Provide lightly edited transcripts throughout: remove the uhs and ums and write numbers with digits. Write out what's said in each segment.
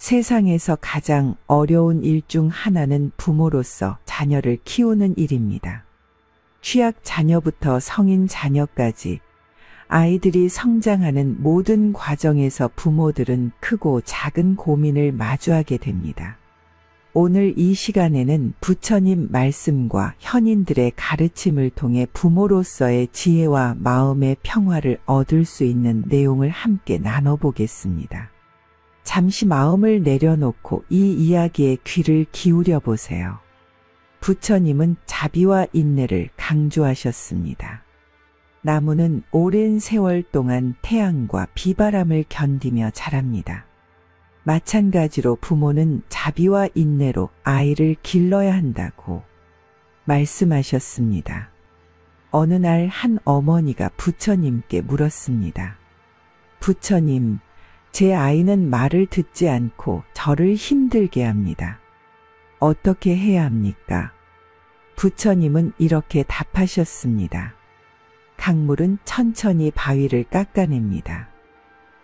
세상에서 가장 어려운 일 중 하나는 부모로서 자녀를 키우는 일입니다. 취약 자녀부터 성인 자녀까지 아이들이 성장하는 모든 과정에서 부모들은 크고 작은 고민을 마주하게 됩니다. 오늘 이 시간에는 부처님 말씀과 현인들의 가르침을 통해 부모로서의 지혜와 마음의 평화를 얻을 수 있는 내용을 함께 나눠보겠습니다. 잠시 마음을 내려놓고 이 이야기에 귀를 기울여 보세요. 부처님은 자비와 인내를 강조하셨습니다. 나무는 오랜 세월 동안 태양과 비바람을 견디며 자랍니다. 마찬가지로 부모는 자비와 인내로 아이를 길러야 한다고 말씀하셨습니다. 어느 날 한 어머니가 부처님께 물었습니다. 부처님, 제 아이는 말을 듣지 않고 저를 힘들게 합니다. 어떻게 해야 합니까? 부처님은 이렇게 답하셨습니다. 강물은 천천히 바위를 깎아냅니다.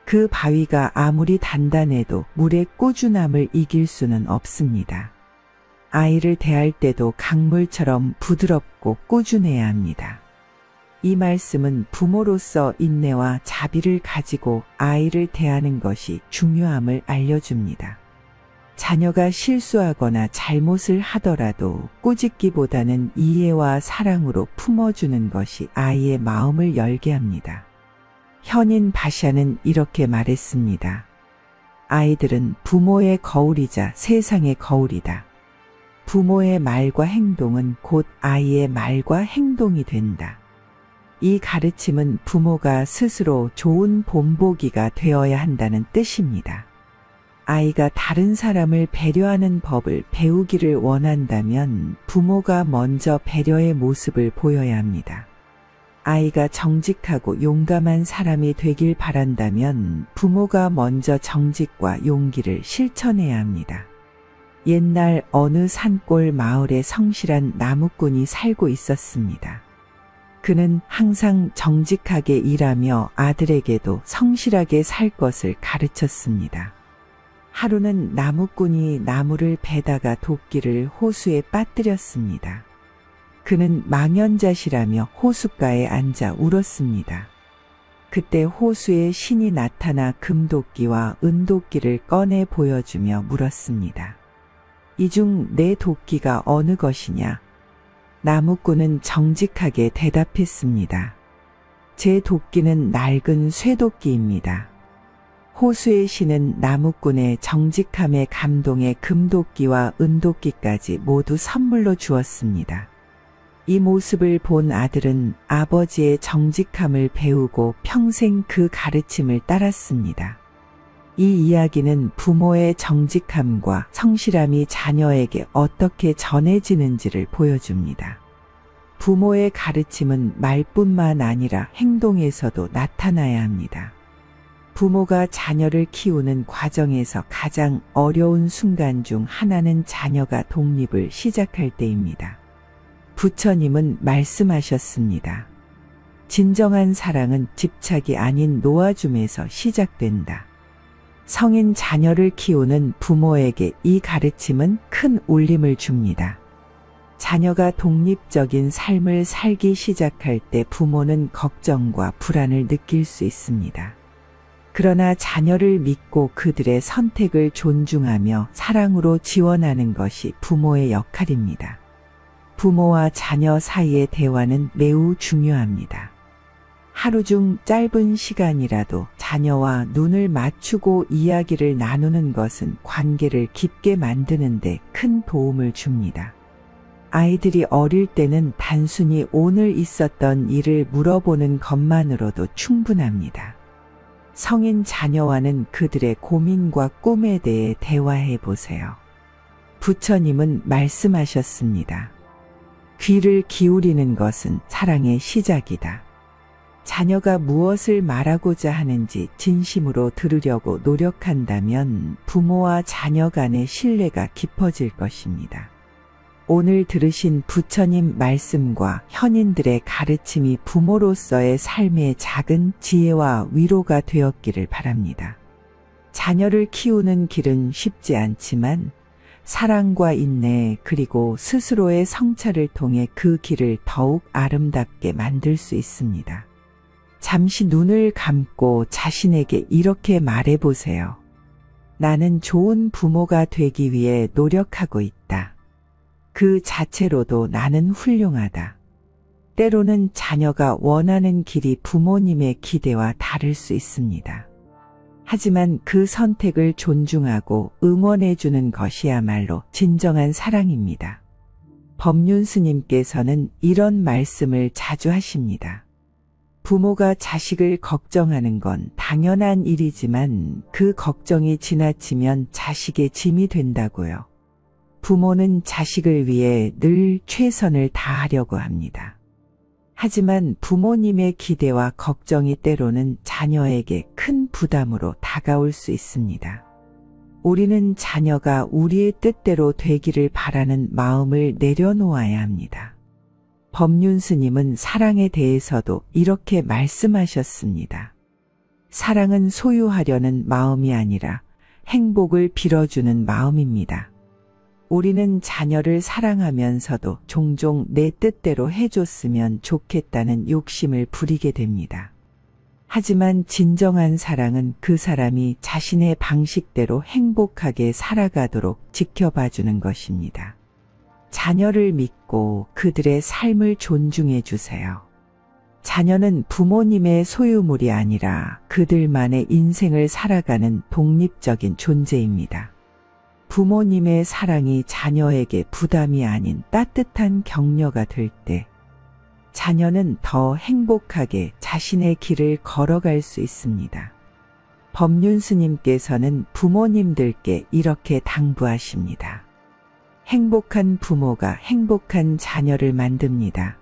그 바위가 아무리 단단해도 물의 꾸준함을 이길 수는 없습니다. 아이를 대할 때도 강물처럼 부드럽고 꾸준해야 합니다. 이 말씀은 부모로서 인내와 자비를 가지고 아이를 대하는 것이 중요함을 알려줍니다. 자녀가 실수하거나 잘못을 하더라도 꾸짖기보다는 이해와 사랑으로 품어주는 것이 아이의 마음을 열게 합니다. 현인 바샤는 이렇게 말했습니다. 아이들은 부모의 거울이자 세상의 거울이다. 부모의 말과 행동은 곧 아이의 말과 행동이 된다. 이 가르침은 부모가 스스로 좋은 본보기가 되어야 한다는 뜻입니다. 아이가 다른 사람을 배려하는 법을 배우기를 원한다면 부모가 먼저 배려의 모습을 보여야 합니다. 아이가 정직하고 용감한 사람이 되길 바란다면 부모가 먼저 정직과 용기를 실천해야 합니다. 옛날 어느 산골 마을에 성실한 나무꾼이 살고 있었습니다. 그는 항상 정직하게 일하며 아들에게도 성실하게 살 것을 가르쳤습니다. 하루는 나무꾼이 나무를 베다가 도끼를 호수에 빠뜨렸습니다. 그는 망연자실하며 호숫가에 앉아 울었습니다. 그때 호수에 신이 나타나 금도끼와 은도끼를 꺼내 보여주며 물었습니다. 이 중 내 도끼가 어느 것이냐? 나무꾼은 정직하게 대답했습니다. 제 도끼는 낡은 쇠도끼입니다. 호수의 신은 나무꾼의 정직함에 감동해 금도끼와 은도끼까지 모두 선물로 주었습니다. 이 모습을 본 아들은 아버지의 정직함을 배우고 평생 그 가르침을 따랐습니다. 이 이야기는 부모의 정직함과 성실함이 자녀에게 어떻게 전해지는지를 보여줍니다. 부모의 가르침은 말뿐만 아니라 행동에서도 나타나야 합니다. 부모가 자녀를 키우는 과정에서 가장 어려운 순간 중 하나는 자녀가 독립을 시작할 때입니다. 부처님은 말씀하셨습니다. 진정한 사랑은 집착이 아닌 놓아줌에서 시작된다. 성인 자녀를 키우는 부모에게 이 가르침은 큰 울림을 줍니다. 자녀가 독립적인 삶을 살기 시작할 때 부모는 걱정과 불안을 느낄 수 있습니다. 그러나 자녀를 믿고 그들의 선택을 존중하며 사랑으로 지원하는 것이 부모의 역할입니다. 부모와 자녀 사이의 대화는 매우 중요합니다. 하루 중 짧은 시간이라도 자녀와 눈을 맞추고 이야기를 나누는 것은 관계를 깊게 만드는 데 큰 도움을 줍니다. 아이들이 어릴 때는 단순히 오늘 있었던 일을 물어보는 것만으로도 충분합니다. 성인 자녀와는 그들의 고민과 꿈에 대해 대화해 보세요. 부처님은 말씀하셨습니다. 귀를 기울이는 것은 사랑의 시작이다. 자녀가 무엇을 말하고자 하는지 진심으로 들으려고 노력한다면 부모와 자녀 간의 신뢰가 깊어질 것입니다. 오늘 들으신 부처님 말씀과 현인들의 가르침이 부모로서의 삶의 작은 지혜와 위로가 되었기를 바랍니다. 자녀를 키우는 길은 쉽지 않지만 사랑과 인내 그리고 스스로의 성찰을 통해 그 길을 더욱 아름답게 만들 수 있습니다. 잠시 눈을 감고 자신에게 이렇게 말해보세요. 나는 좋은 부모가 되기 위해 노력하고 있다. 그 자체로도 나는 훌륭하다. 때로는 자녀가 원하는 길이 부모님의 기대와 다를 수 있습니다. 하지만 그 선택을 존중하고 응원해주는 것이야말로 진정한 사랑입니다. 법륜 스님께서는 이런 말씀을 자주 하십니다. 부모가 자식을 걱정하는 건 당연한 일이지만 그 걱정이 지나치면 자식의 짐이 된다고요. 부모는 자식을 위해 늘 최선을 다하려고 합니다. 하지만 부모님의 기대와 걱정이 때로는 자녀에게 큰 부담으로 다가올 수 있습니다. 우리는 자녀가 우리의 뜻대로 되기를 바라는 마음을 내려놓아야 합니다. 법륜 스님은 사랑에 대해서도 이렇게 말씀하셨습니다. 사랑은 소유하려는 마음이 아니라 행복을 빌어주는 마음입니다. 우리는 자녀를 사랑하면서도 종종 내 뜻대로 해줬으면 좋겠다는 욕심을 부리게 됩니다. 하지만 진정한 사랑은 그 사람이 자신의 방식대로 행복하게 살아가도록 지켜봐주는 것입니다. 자녀를 믿고 그들의 삶을 존중해 주세요. 자녀는 부모님의 소유물이 아니라 그들만의 인생을 살아가는 독립적인 존재입니다. 부모님의 사랑이 자녀에게 부담이 아닌 따뜻한 격려가 될 때 자녀는 더 행복하게 자신의 길을 걸어갈 수 있습니다. 법륜 스님께서는 부모님들께 이렇게 당부하십니다. 행복한 부모가 행복한 자녀를 만듭니다.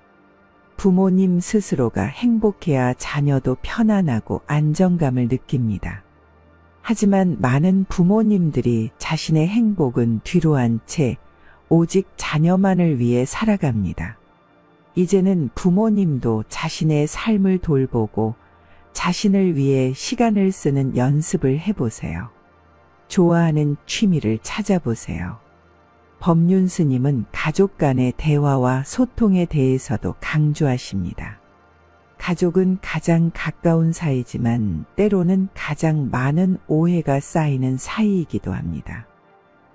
부모님 스스로가 행복해야 자녀도 편안하고 안정감을 느낍니다. 하지만 많은 부모님들이 자신의 행복은 뒤로한 채 오직 자녀만을 위해 살아갑니다. 이제는 부모님도 자신의 삶을 돌보고 자신을 위해 시간을 쓰는 연습을 해보세요. 좋아하는 취미를 찾아보세요. 법륜 스님은 가족 간의 대화와 소통에 대해서도 강조하십니다. 가족은 가장 가까운 사이지만 때로는 가장 많은 오해가 쌓이는 사이이기도 합니다.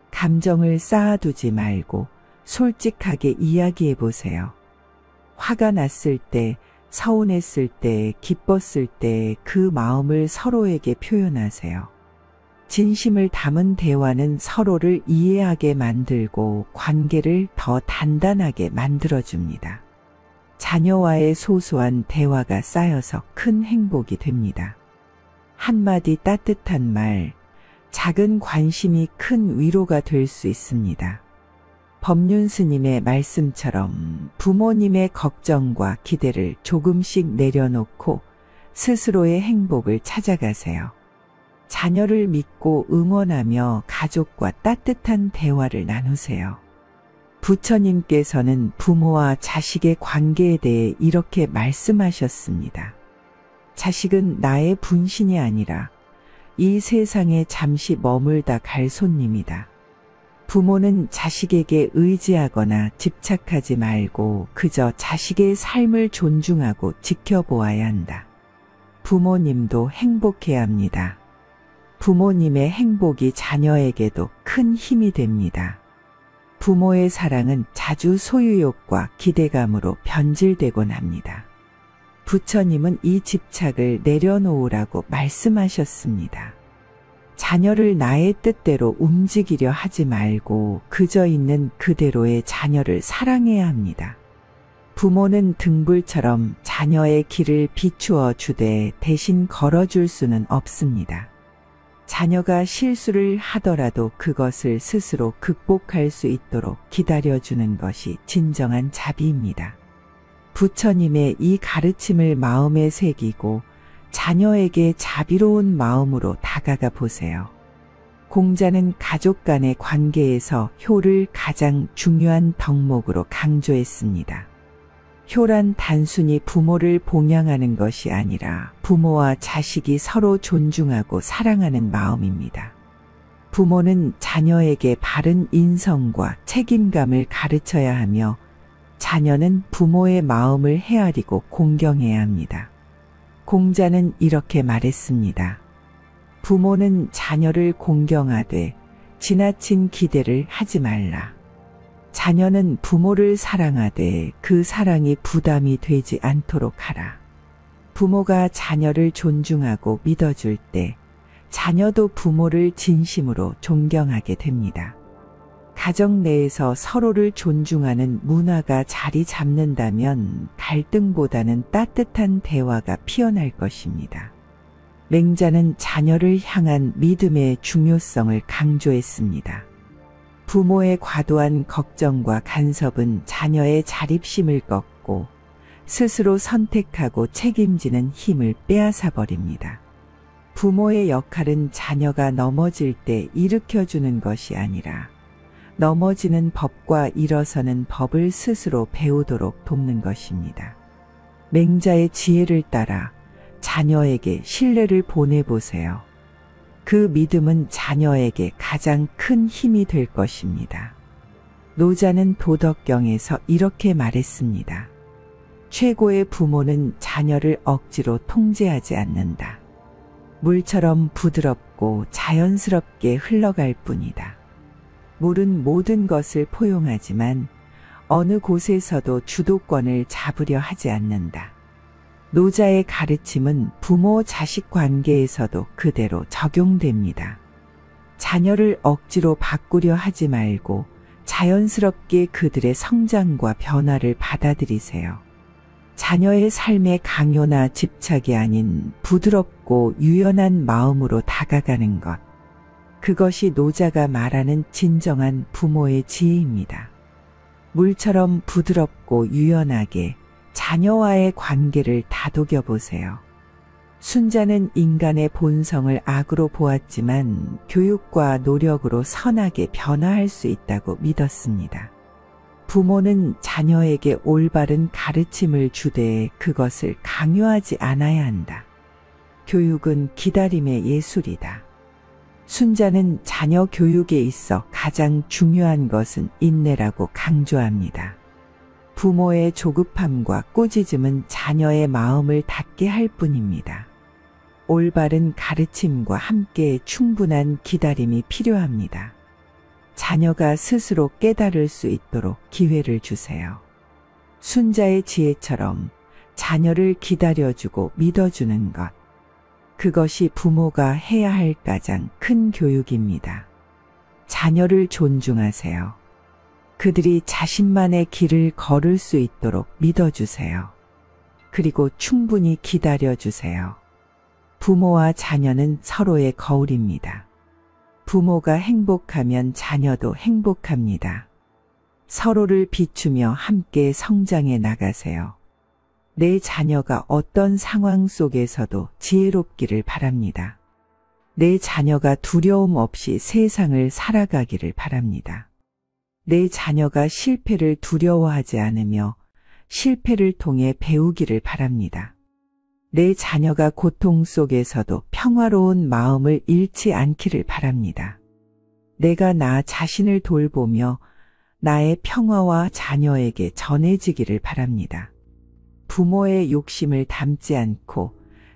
감정을 쌓아두지 말고 솔직하게 이야기해 보세요. 화가 났을 때, 서운했을 때, 기뻤을 때 그 마음을 서로에게 표현하세요. 진심을 담은 대화는 서로를 이해하게 만들고 관계를 더 단단하게 만들어줍니다. 자녀와의 소소한 대화가 쌓여서 큰 행복이 됩니다. 한마디 따뜻한 말, 작은 관심이 큰 위로가 될 수 있습니다. 법륜 스님의 말씀처럼 부모님의 걱정과 기대를 조금씩 내려놓고 스스로의 행복을 찾아가세요. 자녀를 믿고 응원하며 가족과 따뜻한 대화를 나누세요. 부처님께서는 부모와 자식의 관계에 대해 이렇게 말씀하셨습니다. 자식은 나의 분신이 아니라 이 세상에 잠시 머물다 갈 손님이다. 부모는 자식에게 의지하거나 집착하지 말고 그저 자식의 삶을 존중하고 지켜보아야 한다. 부모님도 행복해야 합니다. 부모님의 행복이 자녀에게도 큰 힘이 됩니다. 부모의 사랑은 자주 소유욕과 기대감으로 변질되곤 합니다. 부처님은 이 집착을 내려놓으라고 말씀하셨습니다. 자녀를 나의 뜻대로 움직이려 하지 말고 그저 있는 그대로의 자녀를 사랑해야 합니다. 부모는 등불처럼 자녀의 길을 비추어 주되 대신 걸어줄 수는 없습니다. 자녀가 실수를 하더라도 그것을 스스로 극복할 수 있도록 기다려주는 것이 진정한 자비입니다. 부처님의 이 가르침을 마음에 새기고 자녀에게 자비로운 마음으로 다가가 보세요. 공자는 가족 간의 관계에서 효를 가장 중요한 덕목으로 강조했습니다. 효란 단순히 부모를 봉양하는 것이 아니라 부모와 자식이 서로 존중하고 사랑하는 마음입니다. 부모는 자녀에게 바른 인성과 책임감을 가르쳐야 하며 자녀는 부모의 마음을 헤아리고 공경해야 합니다. 공자는 이렇게 말했습니다. 부모는 자녀를 공경하되 지나친 기대를 하지 말라. 자녀는 부모를 사랑하되 그 사랑이 부담이 되지 않도록 하라. 부모가 자녀를 존중하고 믿어줄 때 자녀도 부모를 진심으로 존경하게 됩니다. 가정 내에서 서로를 존중하는 문화가 자리 잡는다면 갈등보다는 따뜻한 대화가 피어날 것입니다. 맹자는 자녀를 향한 믿음의 중요성을 강조했습니다. 부모의 과도한 걱정과 간섭은 자녀의 자립심을 꺾고 스스로 선택하고 책임지는 힘을 빼앗아 버립니다. 부모의 역할은 자녀가 넘어질 때 일으켜주는 것이 아니라 넘어지는 법과 일어서는 법을 스스로 배우도록 돕는 것입니다. 맹자의 지혜를 따라 자녀에게 신뢰를 보내보세요. 그 믿음은 자녀에게 가장 큰 힘이 될 것입니다. 노자는 도덕경에서 이렇게 말했습니다. 최고의 부모는 자녀를 억지로 통제하지 않는다. 물처럼 부드럽고 자연스럽게 흘러갈 뿐이다. 물은 모든 것을 포용하지만 어느 곳에서도 주도권을 잡으려 하지 않는다. 노자의 가르침은 부모 자식 관계에서도 그대로 적용됩니다. 자녀를 억지로 바꾸려 하지 말고 자연스럽게 그들의 성장과 변화를 받아들이세요. 자녀의 삶의 강요나 집착이 아닌 부드럽고 유연한 마음으로 다가가는 것. 그것이 노자가 말하는 진정한 부모의 지혜입니다. 물처럼 부드럽고 유연하게 자녀와의 관계를 다독여 보세요. 순자는 인간의 본성을 악으로 보았지만 교육과 노력으로 선하게 변화할 수 있다고 믿었습니다. 부모는 자녀에게 올바른 가르침을 주되 그것을 강요하지 않아야 한다. 교육은 기다림의 예술이다. 순자는 자녀 교육에 있어 가장 중요한 것은 인내라고 강조합니다. 부모의 조급함과 꾸짖음은 자녀의 마음을 닫게 할 뿐입니다. 올바른 가르침과 함께 충분한 기다림이 필요합니다. 자녀가 스스로 깨달을 수 있도록 기회를 주세요. 순자의 지혜처럼 자녀를 기다려주고 믿어주는 것. 그것이 부모가 해야 할 가장 큰 교육입니다. 자녀를 존중하세요. 그들이 자신만의 길을 걸을 수 있도록 믿어주세요. 그리고 충분히 기다려주세요. 부모와 자녀는 서로의 거울입니다. 부모가 행복하면 자녀도 행복합니다. 서로를 비추며 함께 성장해 나가세요. 내 자녀가 어떤 상황 속에서도 지혜롭기를 바랍니다. 내 자녀가 두려움 없이 세상을 살아가기를 바랍니다. 내 자녀가 실패를 두려워하지 않으며 실패를 통해 배우기를 바랍니다. 내 자녀가 고통 속에서도 평화로운 마음을 잃지 않기를 바랍니다. 내가 나 자신을 돌보며 나의 평화와 자녀에게 전해지기를 바랍니다. 부모의 욕심을 담지 않고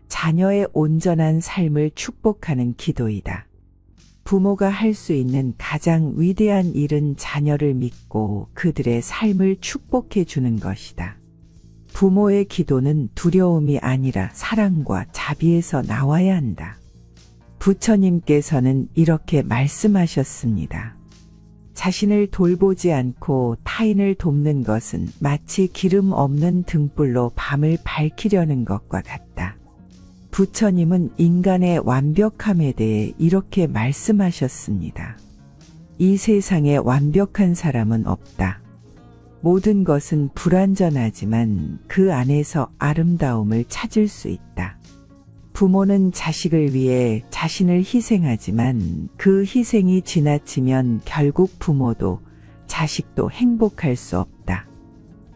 자녀의 온전한 삶을 축복하는 기도이다. 부모가 할 수 있는 가장 위대한 일은 자녀를 믿고 그들의 삶을 축복해 주는 것이다. 부모의 기도는 두려움이 아니라 사랑과 자비에서 나와야 한다. 부처님께서는 이렇게 말씀하셨습니다. 자신을 돌보지 않고 타인을 돕는 것은 마치 기름 없는 등불로 밤을 밝히려는 것과 같다. 부처님은 인간의 완벽함에 대해 이렇게 말씀하셨습니다. 이 세상에 완벽한 사람은 없다. 모든 것은 불완전하지만 그 안에서 아름다움을 찾을 수 있다. 부모는 자식을 위해 자신을 희생하지만 그 희생이 지나치면 결국 부모도 자식도 행복할 수 없다.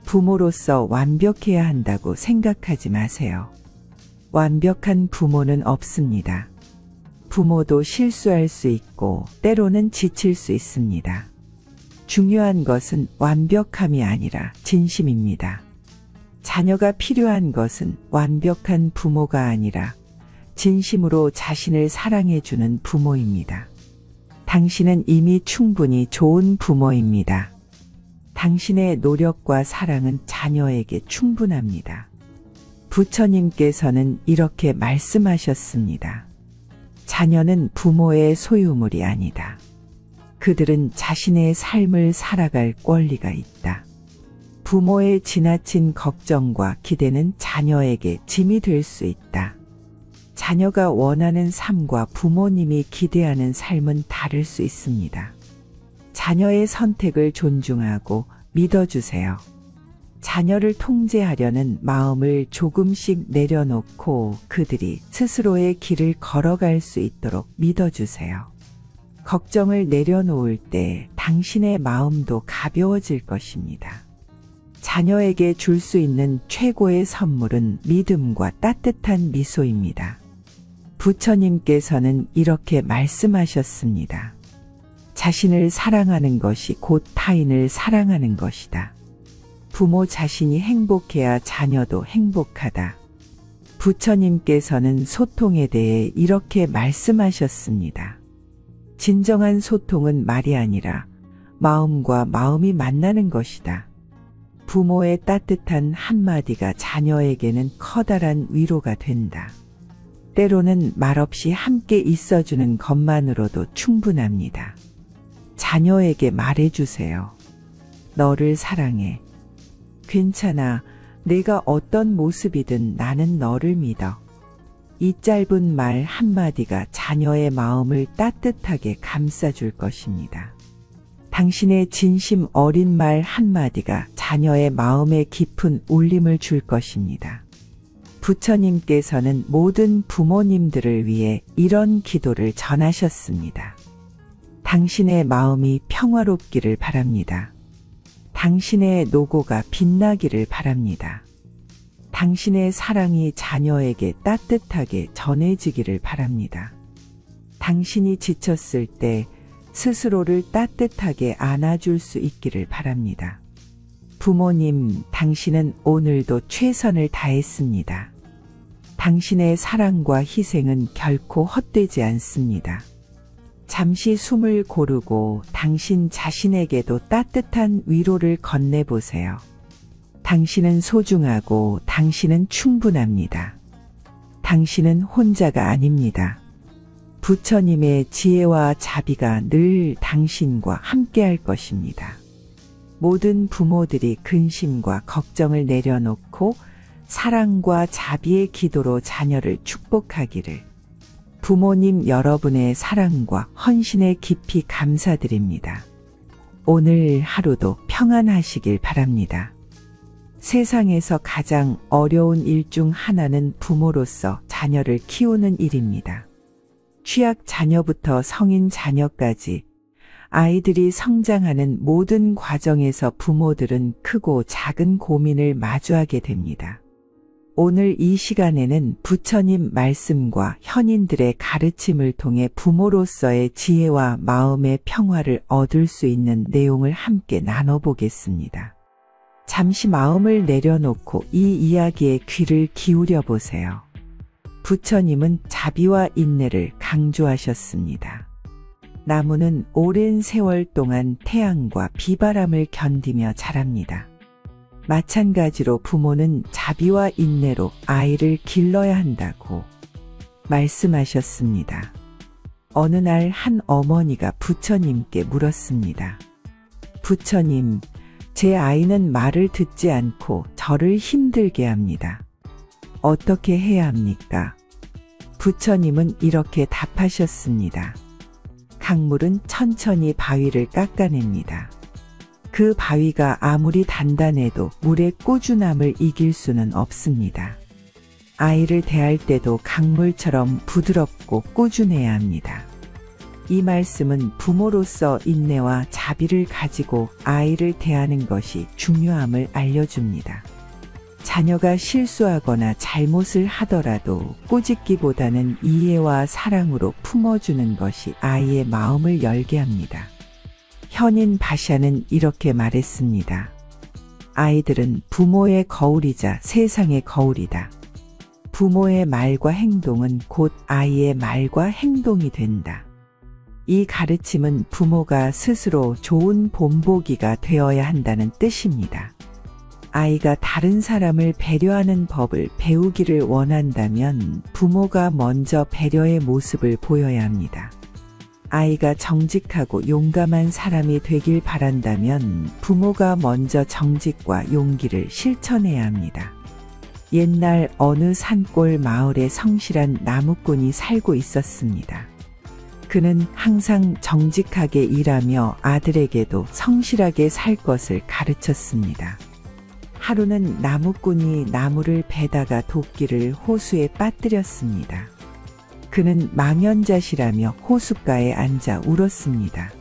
부모로서 완벽해야 한다고 생각하지 마세요. 완벽한 부모는 없습니다. 부모도 실수할 수 있고 때로는 지칠 수 있습니다. 중요한 것은 완벽함이 아니라 진심입니다. 자녀가 필요한 것은 완벽한 부모가 아니라 진심으로 자신을 사랑해주는 부모입니다. 당신은 이미 충분히 좋은 부모입니다. 당신의 노력과 사랑은 자녀에게 충분합니다. 부처님께서는 이렇게 말씀하셨습니다. 자녀는 부모의 소유물이 아니다. 그들은 자신의 삶을 살아갈 권리가 있다. 부모의 지나친 걱정과 기대는 자녀에게 짐이 될 수 있다. 자녀가 원하는 삶과 부모님이 기대하는 삶은 다를 수 있습니다. 자녀의 선택을 존중하고 믿어주세요. 자녀를 통제하려는 마음을 조금씩 내려놓고 그들이 스스로의 길을 걸어갈 수 있도록 믿어주세요. 걱정을 내려놓을 때 당신의 마음도 가벼워질 것입니다. 자녀에게 줄 수 있는 최고의 선물은 믿음과 따뜻한 미소입니다. 부처님께서는 이렇게 말씀하셨습니다. 자신을 사랑하는 것이 곧 타인을 사랑하는 것이다. 부모 자신이 행복해야 자녀도 행복하다. 부처님께서는 소통에 대해 이렇게 말씀하셨습니다. 진정한 소통은 말이 아니라 마음과 마음이 만나는 것이다. 부모의 따뜻한 한마디가 자녀에게는 커다란 위로가 된다. 때로는 말없이 함께 있어주는 것만으로도 충분합니다. 자녀에게 말해주세요. 너를 사랑해. 괜찮아. 내가 어떤 모습이든 나는 너를 믿어. 이 짧은 말 한마디가 자녀의 마음을 따뜻하게 감싸줄 것입니다. 당신의 진심 어린 말 한마디가 자녀의 마음에 깊은 울림을 줄 것입니다. 부처님께서는 모든 부모님들을 위해 이런 기도를 전하셨습니다. 당신의 마음이 평화롭기를 바랍니다. 당신의 노고가 빛나기를 바랍니다. 당신의 사랑이 자녀에게 따뜻하게 전해지기를 바랍니다. 당신이 지쳤을 때 스스로를 따뜻하게 안아줄 수 있기를 바랍니다. 부모님, 당신은 오늘도 최선을 다했습니다. 당신의 사랑과 희생은 결코 헛되지 않습니다. 잠시 숨을 고르고 당신 자신에게도 따뜻한 위로를 건네보세요. 당신은 소중하고 당신은 충분합니다. 당신은 혼자가 아닙니다. 부처님의 지혜와 자비가 늘 당신과 함께할 것입니다. 모든 부모들이 근심과 걱정을 내려놓고 사랑과 자비의 기도로 자녀를 축복하기를. 부모님 여러분의 사랑과 헌신에 깊이 감사드립니다. 오늘 하루도 평안하시길 바랍니다. 세상에서 가장 어려운 일 중 하나는 부모로서 자녀를 키우는 일입니다. 취약 자녀부터 성인 자녀까지 아이들이 성장하는 모든 과정에서 부모들은 크고 작은 고민을 마주하게 됩니다. 오늘 이 시간에는 부처님 말씀과 현인들의 가르침을 통해 부모로서의 지혜와 마음의 평화를 얻을 수 있는 내용을 함께 나눠보겠습니다. 잠시 마음을 내려놓고 이 이야기에 귀를 기울여 보세요. 부처님은 자비와 인내를 강조하셨습니다. 나무는 오랜 세월 동안 태양과 비바람을 견디며 자랍니다. 마찬가지로 부모는 자비와 인내로 아이를 길러야 한다고 말씀하셨습니다. 어느 날 한 어머니가 부처님께 물었습니다. 부처님, 제 아이는 말을 듣지 않고 저를 힘들게 합니다. 어떻게 해야 합니까? 부처님은 이렇게 답하셨습니다. 강물은 천천히 바위를 깎아냅니다. 그 바위가 아무리 단단해도 물의 꾸준함을 이길 수는 없습니다. 아이를 대할 때도 강물처럼 부드럽고 꾸준해야 합니다. 이 말씀은 부모로서 인내와 자비를 가지고 아이를 대하는 것이 중요함을 알려줍니다. 자녀가 실수하거나 잘못을 하더라도 꾸짖기보다는 이해와 사랑으로 품어주는 것이 아이의 마음을 열게 합니다. 현인 바샤는 이렇게 말했습니다. 아이들은 부모의 거울이자 세상의 거울이다. 부모의 말과 행동은 곧 아이의 말과 행동이 된다. 이 가르침은 부모가 스스로 좋은 본보기가 되어야 한다는 뜻입니다. 아이가 다른 사람을 배려하는 법을 배우기를 원한다면 부모가 먼저 배려의 모습을 보여야 합니다. 아이가 정직하고 용감한 사람이 되길 바란다면 부모가 먼저 정직과 용기를 실천해야 합니다. 옛날 어느 산골 마을에 성실한 나무꾼이 살고 있었습니다. 그는 항상 정직하게 일하며 아들에게도 성실하게 살 것을 가르쳤습니다. 하루는 나무꾼이 나무를 베다가 도끼를 호수에 빠뜨렸습니다. 그는 망연자실하며 호숫가에 앉아 울었습니다.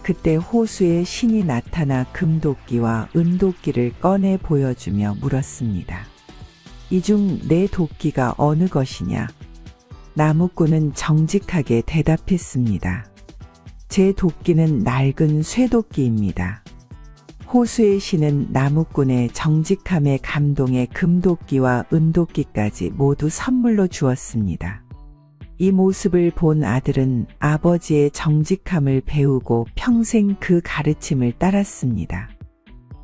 그때 호수에 신이 나타나 금도끼와 은도끼를 꺼내 보여주며 물었습니다. 이 중 내 도끼가 어느 것이냐? 나무꾼은 정직하게 대답했습니다. 제 도끼는 낡은 쇠도끼입니다. 호수의 신은 나무꾼의 정직함에 감동해 금도끼와 은도끼까지 모두 선물로 주었습니다. 이 모습을 본 아들은 아버지의 정직함을 배우고 평생 그 가르침을 따랐습니다.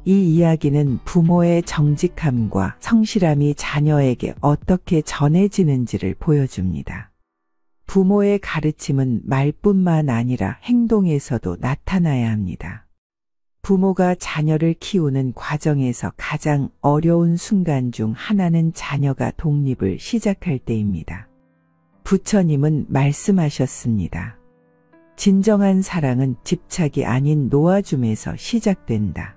이 이야기는 부모의 정직함과 성실함이 자녀에게 어떻게 전해지는지를 보여줍니다. 부모의 가르침은 말뿐만 아니라 행동에서도 나타나야 합니다. 부모가 자녀를 키우는 과정에서 가장 어려운 순간 중 하나는 자녀가 독립을 시작할 때입니다. 부처님은 말씀하셨습니다. 진정한 사랑은 집착이 아닌 놓아줌에서 시작된다.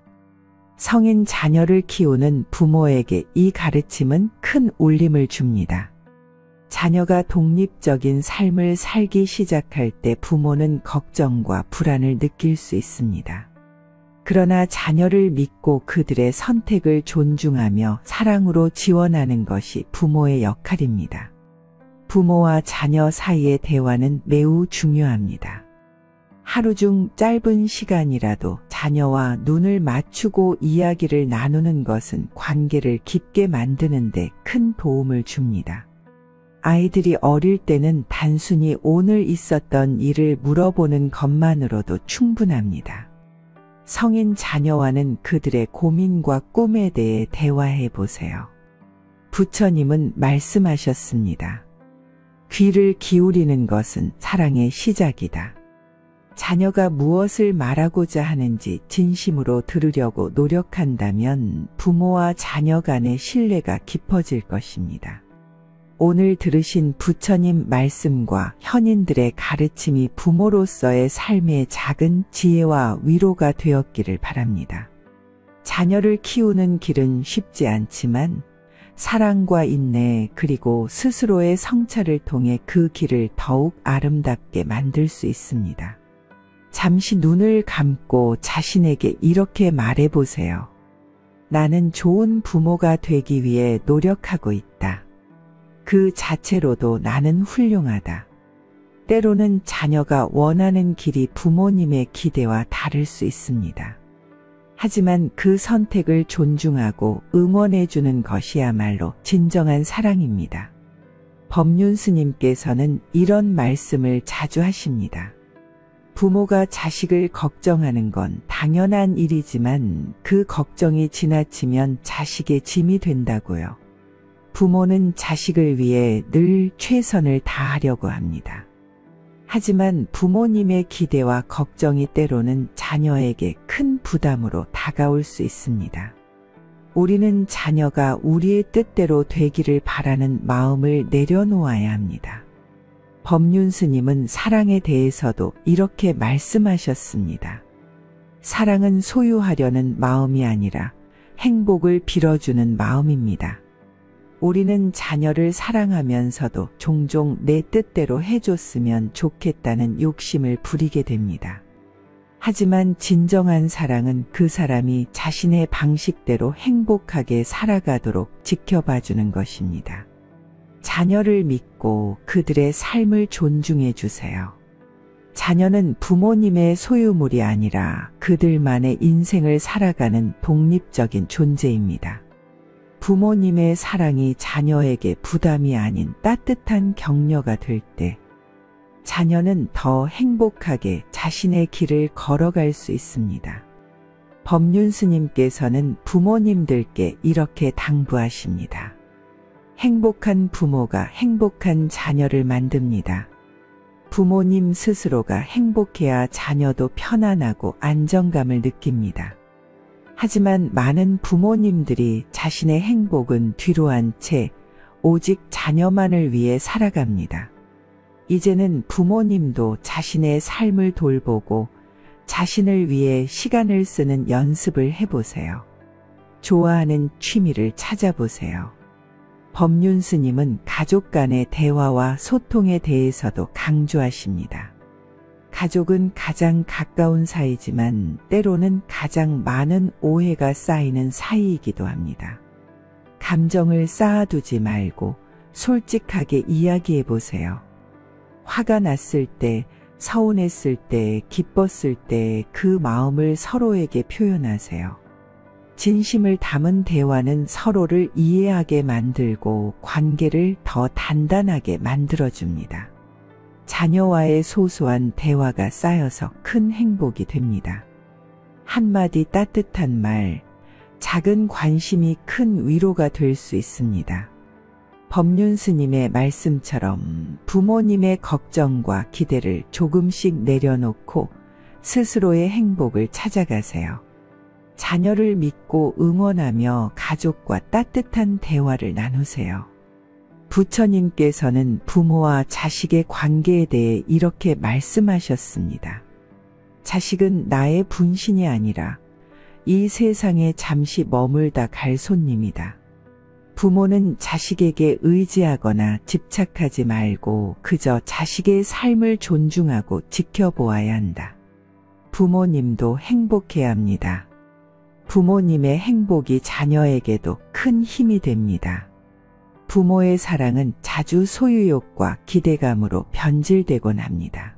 성인 자녀를 키우는 부모에게 이 가르침은 큰 울림을 줍니다. 자녀가 독립적인 삶을 살기 시작할 때 부모는 걱정과 불안을 느낄 수 있습니다. 그러나 자녀를 믿고 그들의 선택을 존중하며 사랑으로 지원하는 것이 부모의 역할입니다. 부모와 자녀 사이의 대화는 매우 중요합니다. 하루 중 짧은 시간이라도 자녀와 눈을 맞추고 이야기를 나누는 것은 관계를 깊게 만드는 데 큰 도움을 줍니다. 아이들이 어릴 때는 단순히 오늘 있었던 일을 물어보는 것만으로도 충분합니다. 성인 자녀와는 그들의 고민과 꿈에 대해 대화해 보세요. 부처님은 말씀하셨습니다. 귀를 기울이는 것은 사랑의 시작이다. 자녀가 무엇을 말하고자 하는지 진심으로 들으려고 노력한다면 부모와 자녀 간의 신뢰가 깊어질 것입니다. 오늘 들으신 부처님 말씀과 현인들의 가르침이 부모로서의 삶의 작은 지혜와 위로가 되었기를 바랍니다. 자녀를 키우는 길은 쉽지 않지만 사랑과 인내 그리고 스스로의 성찰을 통해 그 길을 더욱 아름답게 만들 수 있습니다. 잠시 눈을 감고 자신에게 이렇게 말해보세요. 나는 좋은 부모가 되기 위해 노력하고 있다. 그 자체로도 나는 훌륭하다. 때로는 자녀가 원하는 길이 부모님의 기대와 다를 수 있습니다. 하지만 그 선택을 존중하고 응원해주는 것이야말로 진정한 사랑입니다. 법륜 스님께서는 이런 말씀을 자주 하십니다. 부모가 자식을 걱정하는 건 당연한 일이지만 그 걱정이 지나치면 자식의 짐이 된다고요. 부모는 자식을 위해 늘 최선을 다하려고 합니다. 하지만 부모님의 기대와 걱정이 때로는 자녀에게 큰 부담으로 다가올 수 있습니다. 우리는 자녀가 우리의 뜻대로 되기를 바라는 마음을 내려놓아야 합니다. 법륜 스님은 사랑에 대해서도 이렇게 말씀하셨습니다. 사랑은 소유하려는 마음이 아니라 행복을 빌어주는 마음입니다. 우리는 자녀를 사랑하면서도 종종 내 뜻대로 해줬으면 좋겠다는 욕심을 부리게 됩니다. 하지만 진정한 사랑은 그 사람이 자신의 방식대로 행복하게 살아가도록 지켜봐주는 것입니다. 자녀를 믿고 그들의 삶을 존중해 주세요. 자녀는 부모님의 소유물이 아니라 그들만의 인생을 살아가는 독립적인 존재입니다. 부모님의 사랑이 자녀에게 부담이 아닌 따뜻한 격려가 될 때 자녀는 더 행복하게 자신의 길을 걸어갈 수 있습니다. 법륜 스님께서는 부모님들께 이렇게 당부하십니다. 행복한 부모가 행복한 자녀를 만듭니다. 부모님 스스로가 행복해야 자녀도 편안하고 안정감을 느낍니다. 하지만 많은 부모님들이 자신의 행복은 뒤로 한 채 오직 자녀만을 위해 살아갑니다. 이제는 부모님도 자신의 삶을 돌보고 자신을 위해 시간을 쓰는 연습을 해보세요. 좋아하는 취미를 찾아보세요. 법륜 스님은 가족 간의 대화와 소통에 대해서도 강조하십니다. 가족은 가장 가까운 사이지만 때로는 가장 많은 오해가 쌓이는 사이이기도 합니다. 감정을 쌓아두지 말고 솔직하게 이야기해 보세요. 화가 났을 때, 서운했을 때, 기뻤을 때 그 마음을 서로에게 표현하세요. 진심을 담은 대화는 서로를 이해하게 만들고 관계를 더 단단하게 만들어줍니다. 자녀와의 소소한 대화가 쌓여서 큰 행복이 됩니다. 한마디 따뜻한 말, 작은 관심이 큰 위로가 될 수 있습니다. 법륜 스님의 말씀처럼 부모님의 걱정과 기대를 조금씩 내려놓고 스스로의 행복을 찾아가세요. 자녀를 믿고 응원하며 가족과 따뜻한 대화를 나누세요. 부처님께서는 부모와 자식의 관계에 대해 이렇게 말씀하셨습니다. 자식은 나의 분신이 아니라 이 세상에 잠시 머물다 갈 손님이다. 부모는 자식에게 의지하거나 집착하지 말고 그저 자식의 삶을 존중하고 지켜보아야 한다. 부모님도 행복해야 합니다. 부모님의 행복이 자녀에게도 큰 힘이 됩니다. 부모의 사랑은 자주 소유욕과 기대감으로 변질되곤 합니다.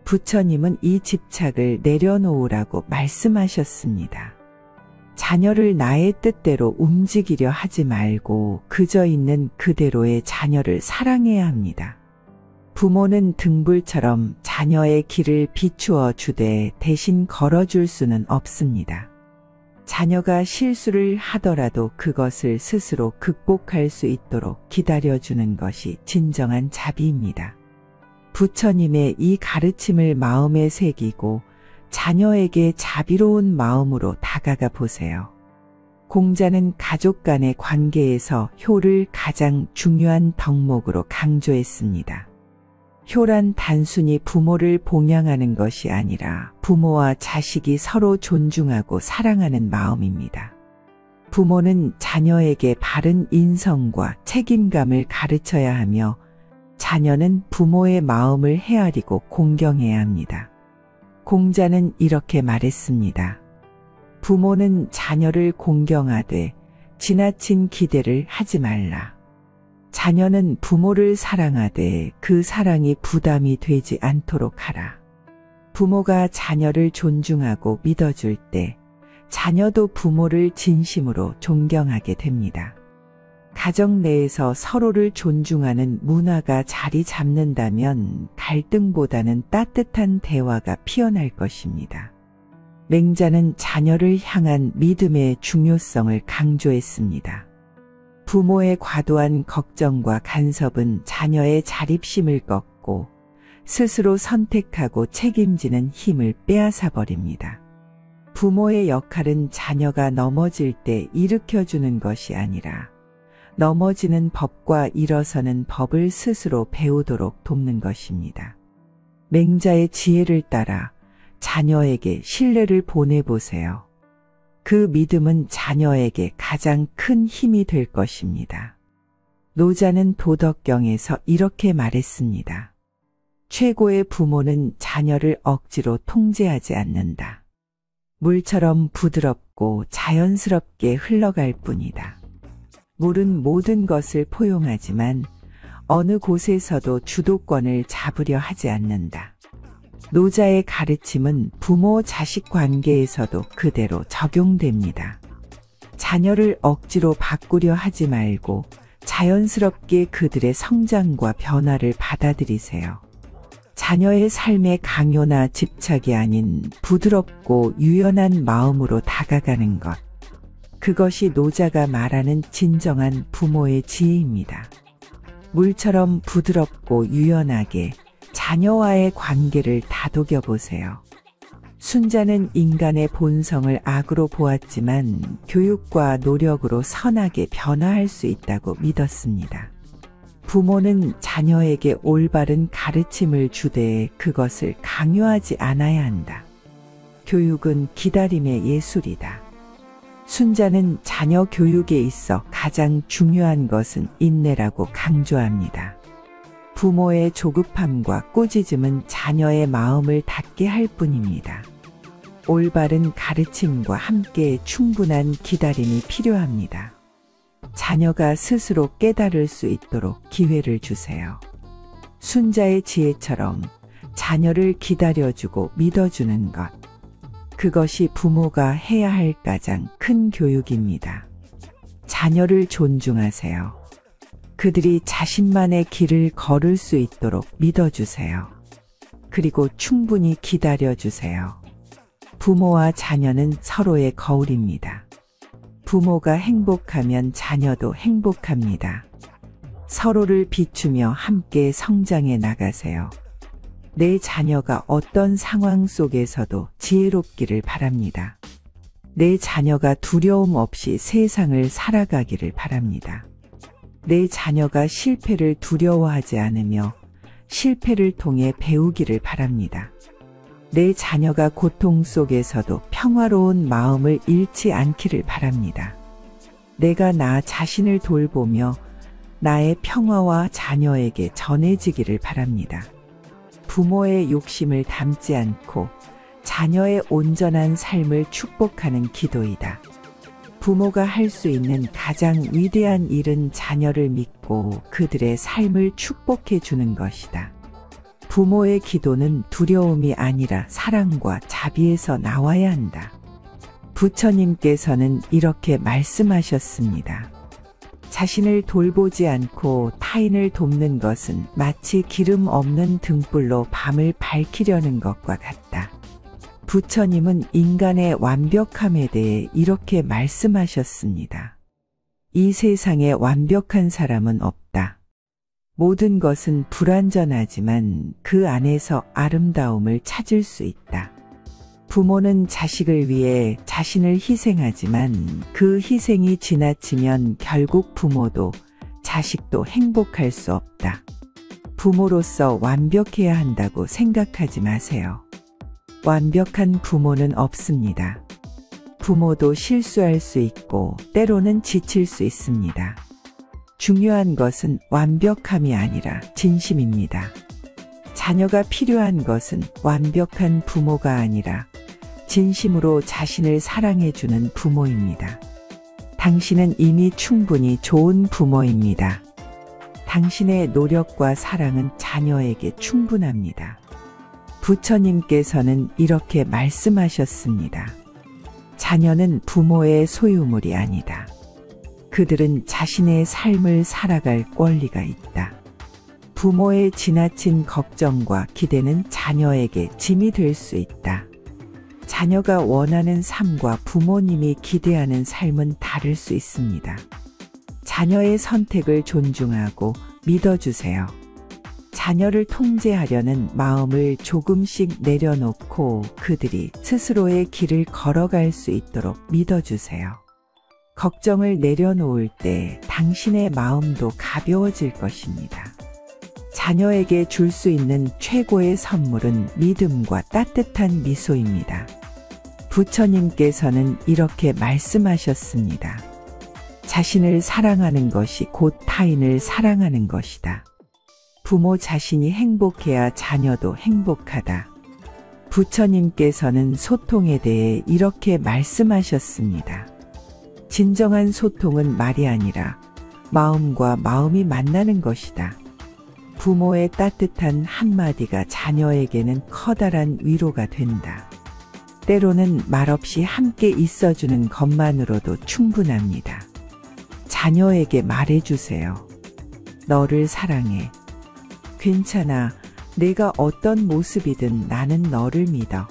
부처님은 이 집착을 내려놓으라고 말씀하셨습니다. 자녀를 나의 뜻대로 움직이려 하지 말고 그저 있는 그대로의 자녀를 사랑해야 합니다. 부모는 등불처럼 자녀의 길을 비추어 주되 대신 걸어줄 수는 없습니다. 자녀가 실수를 하더라도 그것을 스스로 극복할 수 있도록 기다려주는 것이 진정한 자비입니다. 부처님의 이 가르침을 마음에 새기고 자녀에게 자비로운 마음으로 다가가 보세요. 공자는 가족 간의 관계에서 효를 가장 중요한 덕목으로 강조했습니다. 효란 단순히 부모를 봉양하는 것이 아니라 부모와 자식이 서로 존중하고 사랑하는 마음입니다. 부모는 자녀에게 바른 인성과 책임감을 가르쳐야 하며 자녀는 부모의 마음을 헤아리고 공경해야 합니다. 공자는 이렇게 말했습니다. 부모는 자녀를 공경하되 지나친 기대를 하지 말라. 자녀는 부모를 사랑하되 그 사랑이 부담이 되지 않도록 하라. 부모가 자녀를 존중하고 믿어줄 때 자녀도 부모를 진심으로 존경하게 됩니다. 가정 내에서 서로를 존중하는 문화가 자리 잡는다면 갈등보다는 따뜻한 대화가 피어날 것입니다. 맹자는 자녀를 향한 믿음의 중요성을 강조했습니다. 부모의 과도한 걱정과 간섭은 자녀의 자립심을 꺾고 스스로 선택하고 책임지는 힘을 빼앗아 버립니다. 부모의 역할은 자녀가 넘어질 때 일으켜주는 것이 아니라 넘어지는 법과 일어서는 법을 스스로 배우도록 돕는 것입니다. 맹자의 지혜를 따라 자녀에게 신뢰를 보내보세요. 그 믿음은 자녀에게 가장 큰 힘이 될 것입니다. 노자는 도덕경에서 이렇게 말했습니다. 최고의 부모는 자녀를 억지로 통제하지 않는다. 물처럼 부드럽고 자연스럽게 흘러갈 뿐이다. 물은 모든 것을 포용하지만 어느 곳에서도 주도권을 잡으려 하지 않는다. 노자의 가르침은 부모 자식 관계에서도 그대로 적용됩니다. 자녀를 억지로 바꾸려 하지 말고 자연스럽게 그들의 성장과 변화를 받아들이세요. 자녀의 삶의 강요나 집착이 아닌 부드럽고 유연한 마음으로 다가가는 것. 그것이 노자가 말하는 진정한 부모의 지혜입니다. 물처럼 부드럽고 유연하게 자녀와의 관계를 다독여 보세요. 순자는 인간의 본성을 악으로 보았지만 교육과 노력으로 선하게 변화할 수 있다고 믿었습니다. 부모는 자녀에게 올바른 가르침을 주되 그것을 강요하지 않아야 한다. 교육은 기다림의 예술이다. 순자는 자녀 교육에 있어 가장 중요한 것은 인내라고 강조합니다. 부모의 조급함과 꾸짖음은 자녀의 마음을 닫게 할 뿐입니다. 올바른 가르침과 함께 충분한 기다림이 필요합니다. 자녀가 스스로 깨달을 수 있도록 기회를 주세요. 순자의 지혜처럼 자녀를 기다려주고 믿어주는 것. 그것이 부모가 해야 할 가장 큰 교육입니다. 자녀를 존중하세요. 그들이 자신만의 길을 걸을 수 있도록 믿어주세요. 그리고 충분히 기다려주세요. 부모와 자녀는 서로의 거울입니다. 부모가 행복하면 자녀도 행복합니다. 서로를 비추며 함께 성장해 나가세요. 내 자녀가 어떤 상황 속에서도 지혜롭기를 바랍니다. 내 자녀가 두려움 없이 세상을 살아가기를 바랍니다. 내 자녀가 실패를 두려워하지 않으며 실패를 통해 배우기를 바랍니다. 내 자녀가 고통 속에서도 평화로운 마음을 잃지 않기를 바랍니다. 내가 나 자신을 돌보며 나의 평화와 자녀에게 전해지기를 바랍니다. 부모의 욕심을 담지 않고 자녀의 온전한 삶을 축복하는 기도이다. 부모가 할 수 있는 가장 위대한 일은 자녀를 믿고 그들의 삶을 축복해 주는 것이다. 부모의 기도는 두려움이 아니라 사랑과 자비에서 나와야 한다. 부처님께서는 이렇게 말씀하셨습니다. 자신을 돌보지 않고 타인을 돕는 것은 마치 기름 없는 등불로 밤을 밝히려는 것과 같다. 부처님은 인간의 완벽함에 대해 이렇게 말씀하셨습니다. 이 세상에 완벽한 사람은 없다. 모든 것은 불완전하지만 그 안에서 아름다움을 찾을 수 있다. 부모는 자식을 위해 자신을 희생하지만 그 희생이 지나치면 결국 부모도 자식도 행복할 수 없다. 부모로서 완벽해야 한다고 생각하지 마세요. 완벽한 부모는 없습니다. 부모도 실수할 수 있고 때로는 지칠 수 있습니다. 중요한 것은 완벽함이 아니라 진심입니다. 자녀가 필요한 것은 완벽한 부모가 아니라 진심으로 자신을 사랑해주는 부모입니다. 당신은 이미 충분히 좋은 부모입니다. 당신의 노력과 사랑은 자녀에게 충분합니다. 부처님께서는 이렇게 말씀하셨습니다. 자녀는 부모의 소유물이 아니다. 그들은 자신의 삶을 살아갈 권리가 있다. 부모의 지나친 걱정과 기대는 자녀에게 짐이 될 수 있다. 자녀가 원하는 삶과 부모님이 기대하는 삶은 다를 수 있습니다. 자녀의 선택을 존중하고 믿어주세요. 자녀를 통제하려는 마음을 조금씩 내려놓고 그들이 스스로의 길을 걸어갈 수 있도록 믿어주세요. 걱정을 내려놓을 때 당신의 마음도 가벼워질 것입니다. 자녀에게 줄 수 있는 최고의 선물은 믿음과 따뜻한 미소입니다. 부처님께서는 이렇게 말씀하셨습니다. 자신을 사랑하는 것이 곧 타인을 사랑하는 것이다. 부모 자신이 행복해야 자녀도 행복하다. 부처님께서는 소통에 대해 이렇게 말씀하셨습니다. 진정한 소통은 말이 아니라 마음과 마음이 만나는 것이다. 부모의 따뜻한 한마디가 자녀에게는 커다란 위로가 된다. 때로는 말없이 함께 있어주는 것만으로도 충분합니다. 자녀에게 말해주세요. 너를 사랑해. 괜찮아. 내가 어떤 모습이든 나는 너를 믿어.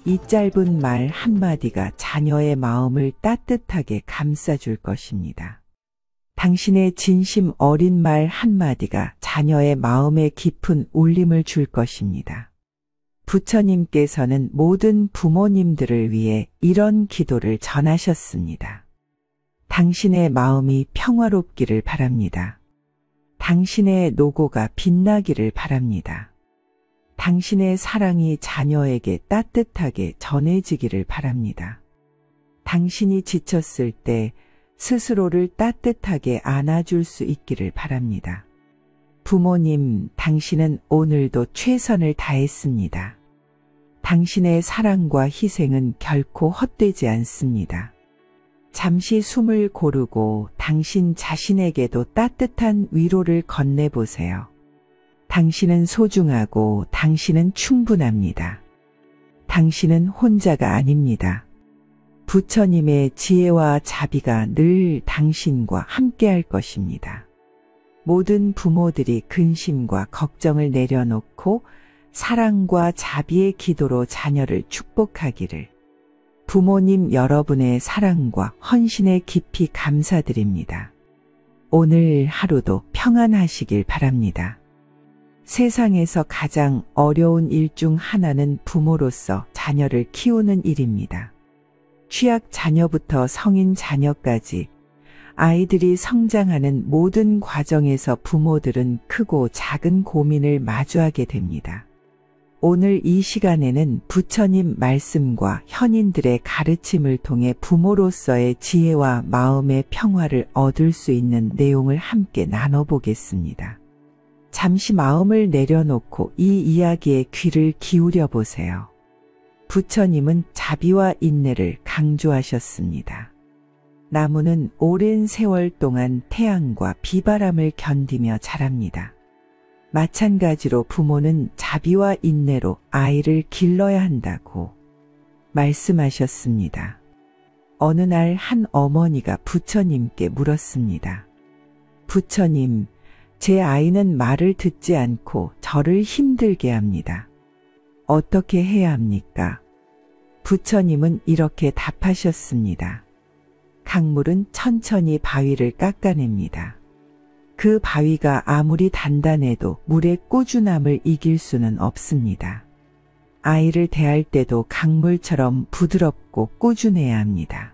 이 짧은 말 한마디가 자녀의 마음을 따뜻하게 감싸줄 것입니다. 당신의 진심 어린 말 한마디가 자녀의 마음에 깊은 울림을 줄 것입니다. 부처님께서는 모든 부모님들을 위해 이런 기도를 전하셨습니다. 당신의 마음이 평화롭기를 바랍니다. 당신의 노고가 빛나기를 바랍니다. 당신의 사랑이 자녀에게 따뜻하게 전해지기를 바랍니다. 당신이 지쳤을 때 스스로를 따뜻하게 안아줄 수 있기를 바랍니다. 부모님, 당신은 오늘도 최선을 다했습니다. 당신의 사랑과 희생은 결코 헛되지 않습니다. 잠시 숨을 고르고 당신 자신에게도 따뜻한 위로를 건네보세요. 당신은 소중하고 당신은 충분합니다. 당신은 혼자가 아닙니다. 부처님의 지혜와 자비가 늘 당신과 함께할 것입니다. 모든 부모들이 근심과 걱정을 내려놓고 사랑과 자비의 기도로 자녀를 축복하기를. 부모님 여러분의 사랑과 헌신에 깊이 감사드립니다. 오늘 하루도 평안하시길 바랍니다. 세상에서 가장 어려운 일 중 하나는 부모로서 자녀를 키우는 일입니다. 취약 자녀부터 성인 자녀까지 아이들이 성장하는 모든 과정에서 부모들은 크고 작은 고민을 마주하게 됩니다. 오늘 이 시간에는 부처님 말씀과 현인들의 가르침을 통해 부모로서의 지혜와 마음의 평화를 얻을 수 있는 내용을 함께 나눠보겠습니다. 잠시 마음을 내려놓고 이 이야기에 귀를 기울여 보세요. 부처님은 자비와 인내를 강조하셨습니다. 나무는 오랜 세월 동안 태양과 비바람을 견디며 자랍니다. 마찬가지로 부모는 자비와 인내로 아이를 길러야 한다고 말씀하셨습니다. 어느 날 한 어머니가 부처님께 물었습니다. 부처님, 제 아이는 말을 듣지 않고 저를 힘들게 합니다. 어떻게 해야 합니까? 부처님은 이렇게 답하셨습니다. 강물은 천천히 바위를 깎아냅니다. 그 바위가 아무리 단단해도 물의 꾸준함을 이길 수는 없습니다. 아이를 대할 때도 강물처럼 부드럽고 꾸준해야 합니다.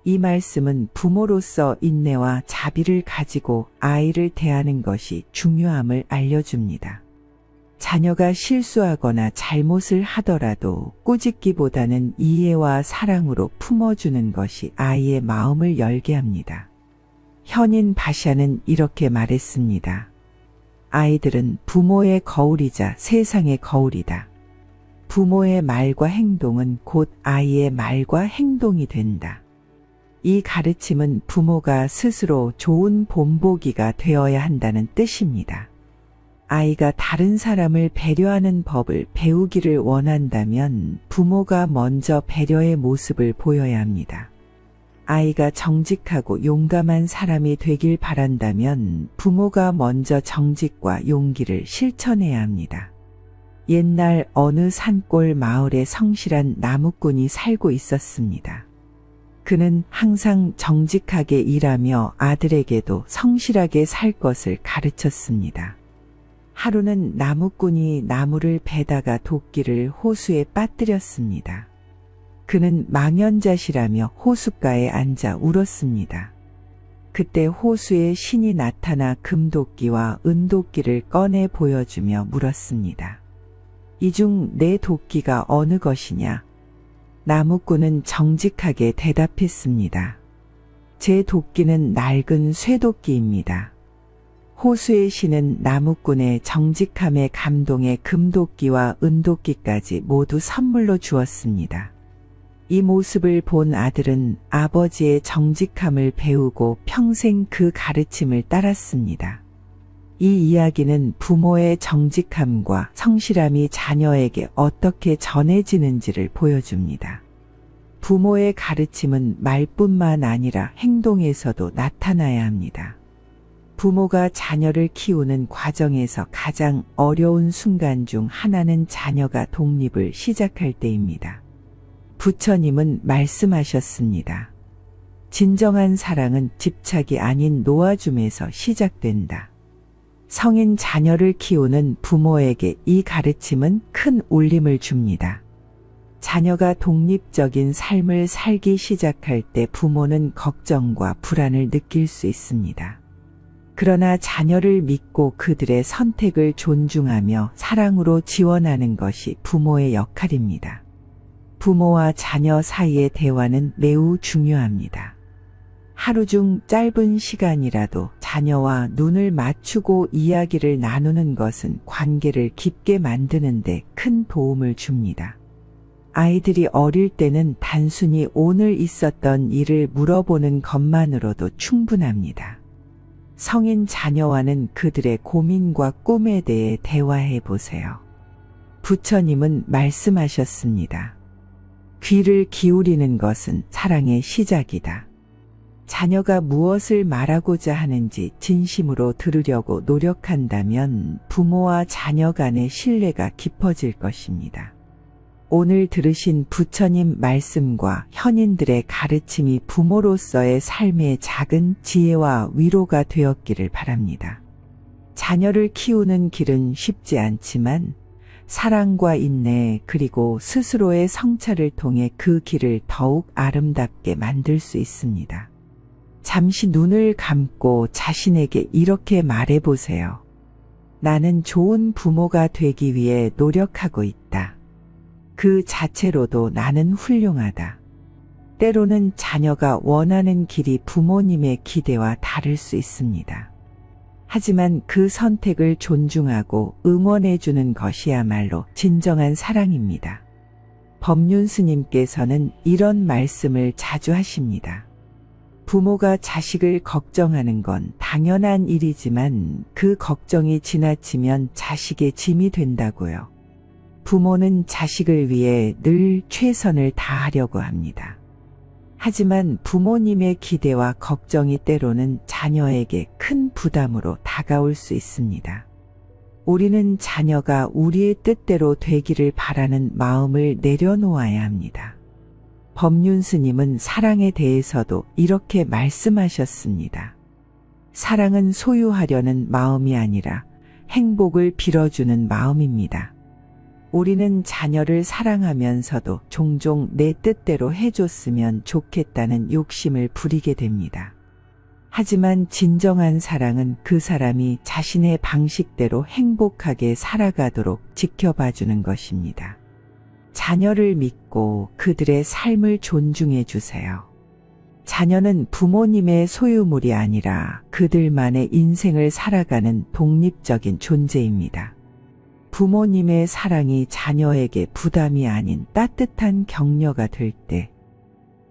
이 말씀은 부모로서 인내와 자비를 가지고 아이를 대하는 것이 중요함을 알려줍니다. 자녀가 실수하거나 잘못을 하더라도 꾸짖기보다는 이해와 사랑으로 품어주는 것이 아이의 마음을 열게 합니다. 현인 바샤는 이렇게 말했습니다. 아이들은 부모의 거울이자 세상의 거울이다. 부모의 말과 행동은 곧 아이의 말과 행동이 된다. 이 가르침은 부모가 스스로 좋은 본보기가 되어야 한다는 뜻입니다. 아이가 다른 사람을 배려하는 법을 배우기를 원한다면 부모가 먼저 배려의 모습을 보여야 합니다. 아이가 정직하고 용감한 사람이 되길 바란다면 부모가 먼저 정직과 용기를 실천해야 합니다. 옛날 어느 산골 마을에 성실한 나무꾼이 살고 있었습니다. 그는 항상 정직하게 일하며 아들에게도 성실하게 살 것을 가르쳤습니다. 하루는 나무꾼이 나무를 베다가 도끼를 호수에 빠뜨렸습니다. 그는 망연자실하며 호숫가에 앉아 울었습니다. 그때 호수에 신이 나타나 금도끼와 은도끼를 꺼내 보여주며 물었습니다. 이 중 내 도끼가 어느 것이냐? 나무꾼은 정직하게 대답했습니다. 제 도끼는 낡은 쇠도끼입니다. 호수의 신은 나무꾼의 정직함에 감동해 금도끼와 은도끼까지 모두 선물로 주었습니다. 이 모습을 본 아들은 아버지의 정직함을 배우고 평생 그 가르침을 따랐습니다. 이 이야기는 부모의 정직함과 성실함이 자녀에게 어떻게 전해지는지를 보여줍니다. 부모의 가르침은 말뿐만 아니라 행동에서도 나타나야 합니다. 부모가 자녀를 키우는 과정에서 가장 어려운 순간 중 하나는 자녀가 독립을 시작할 때입니다. 부처님은 말씀하셨습니다. 진정한 사랑은 집착이 아닌 놓아줌에서 시작된다. 성인 자녀를 키우는 부모에게 이 가르침은 큰 울림을 줍니다. 자녀가 독립적인 삶을 살기 시작할 때 부모는 걱정과 불안을 느낄 수 있습니다. 그러나 자녀를 믿고 그들의 선택을 존중하며 사랑으로 지원하는 것이 부모의 역할입니다. 부모와 자녀 사이의 대화는 매우 중요합니다. 하루 중 짧은 시간이라도 자녀와 눈을 맞추고 이야기를 나누는 것은 관계를 깊게 만드는 데 큰 도움을 줍니다. 아이들이 어릴 때는 단순히 오늘 있었던 일을 물어보는 것만으로도 충분합니다. 성인 자녀와는 그들의 고민과 꿈에 대해 대화해 보세요. 부처님은 말씀하셨습니다. 귀를 기울이는 것은 사랑의 시작이다. 자녀가 무엇을 말하고자 하는지 진심으로 들으려고 노력한다면 부모와 자녀 간의 신뢰가 깊어질 것입니다. 오늘 들으신 부처님 말씀과 현인들의 가르침이 부모로서의 삶의 작은 지혜와 위로가 되었기를 바랍니다. 자녀를 키우는 길은 쉽지 않지만 사랑과 인내 그리고 스스로의 성찰을 통해 그 길을 더욱 아름답게 만들 수 있습니다. 잠시 눈을 감고 자신에게 이렇게 말해보세요. 나는 좋은 부모가 되기 위해 노력하고 있다. 그 자체로도 나는 훌륭하다. 때로는 자녀가 원하는 길이 부모님의 기대와 다를 수 있습니다. 하지만 그 선택을 존중하고 응원해주는 것이야말로 진정한 사랑입니다. 법륜 스님께서는 이런 말씀을 자주 하십니다. 부모가 자식을 걱정하는 건 당연한 일이지만 그 걱정이 지나치면 자식의 짐이 된다고요. 부모는 자식을 위해 늘 최선을 다하려고 합니다. 하지만 부모님의 기대와 걱정이 때로는 자녀에게 큰 부담으로 다가올 수 있습니다. 우리는 자녀가 우리의 뜻대로 되기를 바라는 마음을 내려놓아야 합니다. 법륜 스님은 사랑에 대해서도 이렇게 말씀하셨습니다. 사랑은 소유하려는 마음이 아니라 행복을 빌어주는 마음입니다. 우리는 자녀를 사랑하면서도 종종 내 뜻대로 해줬으면 좋겠다는 욕심을 부리게 됩니다. 하지만 진정한 사랑은 그 사람이 자신의 방식대로 행복하게 살아가도록 지켜봐주는 것입니다. 자녀를 믿고 그들의 삶을 존중해 주세요. 자녀는 부모님의 소유물이 아니라 그들만의 인생을 살아가는 독립적인 존재입니다. 부모님의 사랑이 자녀에게 부담이 아닌 따뜻한 격려가 될 때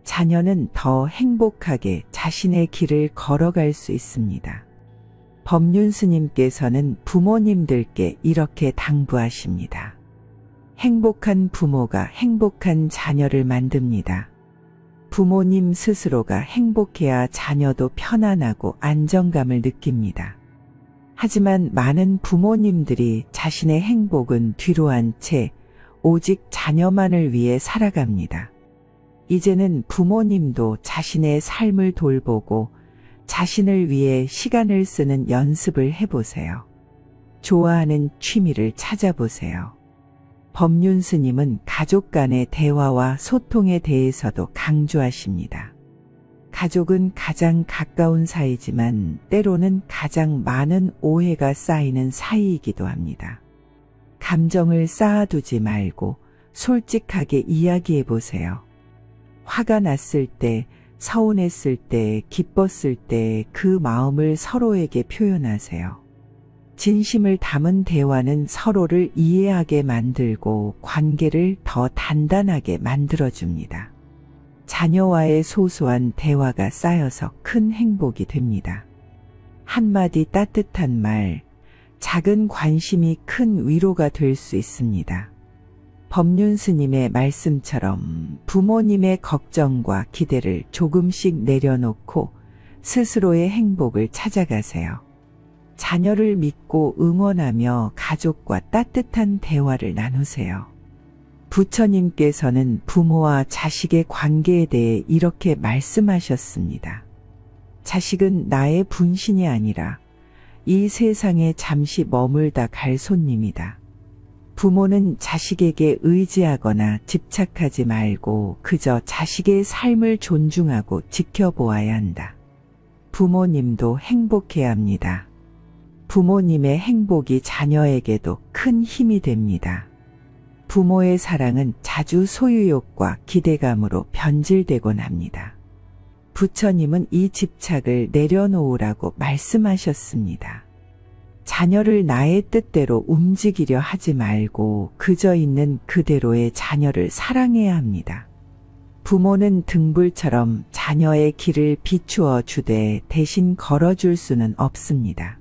자녀는 더 행복하게 자신의 길을 걸어갈 수 있습니다. 법륜 스님께서는 부모님들께 이렇게 당부하십니다. 행복한 부모가 행복한 자녀를 만듭니다. 부모님 스스로가 행복해야 자녀도 편안하고 안정감을 느낍니다. 하지만 많은 부모님들이 자신의 행복은 뒤로한 채 오직 자녀만을 위해 살아갑니다. 이제는 부모님도 자신의 삶을 돌보고 자신을 위해 시간을 쓰는 연습을 해보세요. 좋아하는 취미를 찾아보세요. 법륜 스님은 가족 간의 대화와 소통에 대해서도 강조하십니다. 가족은 가장 가까운 사이지만 때로는 가장 많은 오해가 쌓이는 사이이기도 합니다. 감정을 쌓아두지 말고 솔직하게 이야기해 보세요. 화가 났을 때 서운했을 때, 기뻤을 때 그 마음을 서로에게 표현하세요. 진심을 담은 대화는 서로를 이해하게 만들고 관계를 더 단단하게 만들어줍니다. 자녀와의 소소한 대화가 쌓여서 큰 행복이 됩니다. 한마디 따뜻한 말, 작은 관심이 큰 위로가 될 수 있습니다. 법륜 스님의 말씀처럼 부모님의 걱정과 기대를 조금씩 내려놓고 스스로의 행복을 찾아가세요. 자녀를 믿고 응원하며 가족과 따뜻한 대화를 나누세요. 부처님께서는 부모와 자식의 관계에 대해 이렇게 말씀하셨습니다. 자식은 나의 분신이 아니라 이 세상에 잠시 머물다 갈 손님이다. 부모는 자식에게 의지하거나 집착하지 말고 그저 자식의 삶을 존중하고 지켜보아야 한다. 부모님도 행복해야 합니다. 부모님의 행복이 자녀에게도 큰 힘이 됩니다. 부모의 사랑은 자주 소유욕과 기대감으로 변질되곤 합니다. 부처님은 이 집착을 내려놓으라고 말씀하셨습니다. 자녀를 나의 뜻대로 움직이려 하지 말고 그저 있는 그대로의 자녀를 사랑해야 합니다. 부모는 등불처럼 자녀의 길을 비추어 주되 대신 걸어줄 수는 없습니다.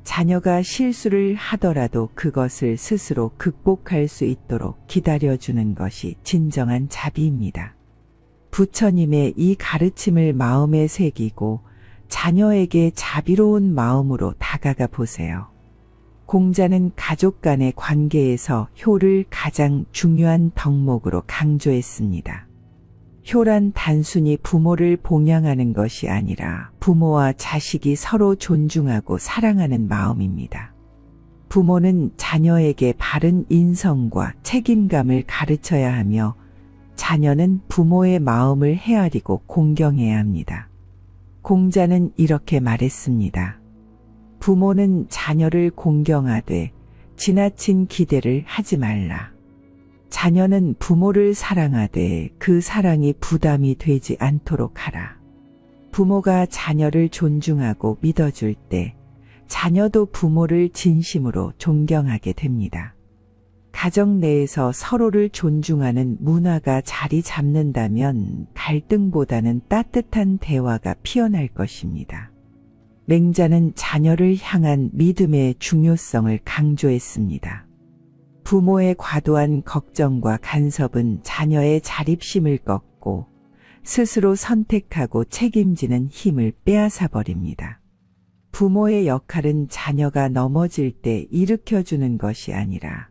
자녀가 실수를 하더라도 그것을 스스로 극복할 수 있도록 기다려주는 것이 진정한 자비입니다. 부처님의 이 가르침을 마음에 새기고 자녀에게 자비로운 마음으로 다가가 보세요. 공자는 가족 간의 관계에서 효를 가장 중요한 덕목으로 강조했습니다. 효란 단순히 부모를 봉양하는 것이 아니라 부모와 자식이 서로 존중하고 사랑하는 마음입니다. 부모는 자녀에게 바른 인성과 책임감을 가르쳐야 하며 자녀는 부모의 마음을 헤아리고 공경해야 합니다. 공자는 이렇게 말했습니다. 부모는 자녀를 공경하되 지나친 기대를 하지 말라. 자녀는 부모를 사랑하되 그 사랑이 부담이 되지 않도록 하라. 부모가 자녀를 존중하고 믿어줄 때 자녀도 부모를 진심으로 존경하게 됩니다. 가정 내에서 서로를 존중하는 문화가 자리 잡는다면 갈등보다는 따뜻한 대화가 피어날 것입니다. 맹자는 자녀를 향한 믿음의 중요성을 강조했습니다. 부모의 과도한 걱정과 간섭은 자녀의 자립심을 꺾고 스스로 선택하고 책임지는 힘을 빼앗아 버립니다. 부모의 역할은 자녀가 넘어질 때 일으켜주는 것이 아니라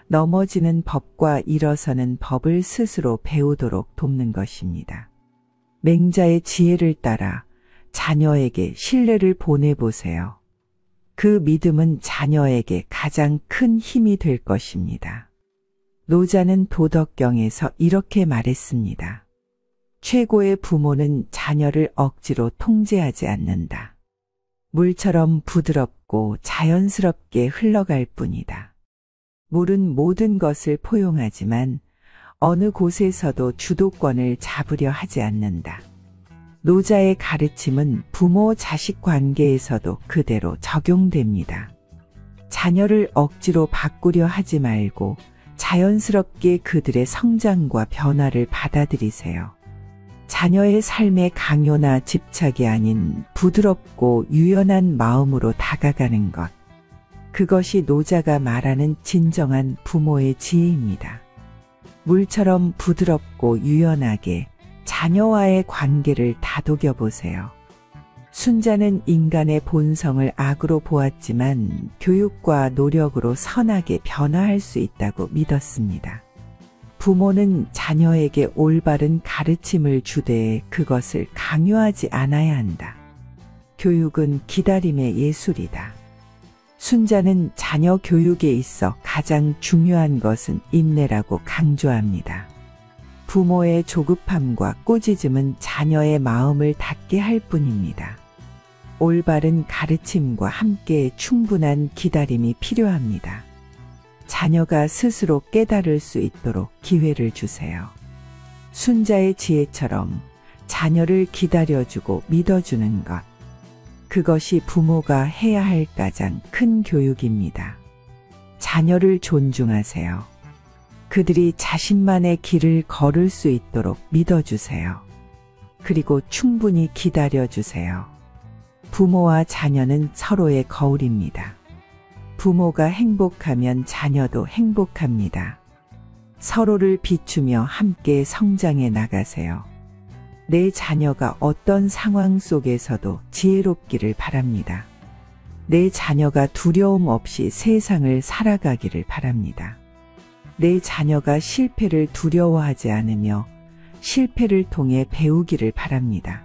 넘어지는 법과 일어서는 법을 스스로 배우도록 돕는 것입니다. 맹자의 지혜를 따라 자녀에게 신뢰를 보내보세요. 그 믿음은 자녀에게 가장 큰 힘이 될 것입니다. 노자는 도덕경에서 이렇게 말했습니다. 최고의 부모는 자녀를 억지로 통제하지 않는다. 물처럼 부드럽고 자연스럽게 흘러갈 뿐이다. 물은 모든 것을 포용하지만 어느 곳에서도 주도권을 잡으려 하지 않는다. 노자의 가르침은 부모 자식 관계에서도 그대로 적용됩니다. 자녀를 억지로 바꾸려 하지 말고 자연스럽게 그들의 성장과 변화를 받아들이세요. 자녀의 삶의 강요나 집착이 아닌 부드럽고 유연한 마음으로 다가가는 것. 그것이 노자가 말하는 진정한 부모의 지혜입니다. 물처럼 부드럽고 유연하게 자녀와의 관계를 다독여 보세요. 순자는 인간의 본성을 악으로 보았지만 교육과 노력으로 선하게 변화할 수 있다고 믿었습니다. 부모는 자녀에게 올바른 가르침을 주되 그것을 강요하지 않아야 한다. 교육은 기다림의 예술이다. 순자는 자녀 교육에 있어 가장 중요한 것은 인내라고 강조합니다. 부모의 조급함과 꾸짖음은 자녀의 마음을 닫게 할 뿐입니다. 올바른 가르침과 함께 충분한 기다림이 필요합니다. 자녀가 스스로 깨달을 수 있도록 기회를 주세요. 순자의 지혜처럼 자녀를 기다려주고 믿어주는 것. 그것이 부모가 해야 할 가장 큰 교육입니다. 자녀를 존중하세요. 그들이 자신만의 길을 걸을 수 있도록 믿어주세요. 그리고 충분히 기다려주세요. 부모와 자녀는 서로의 거울입니다. 부모가 행복하면 자녀도 행복합니다. 서로를 비추며 함께 성장해 나가세요. 내 자녀가 어떤 상황 속에서도 지혜롭기를 바랍니다. 내 자녀가 두려움 없이 세상을 살아가기를 바랍니다. 내 자녀가 실패를 두려워하지 않으며 실패를 통해 배우기를 바랍니다.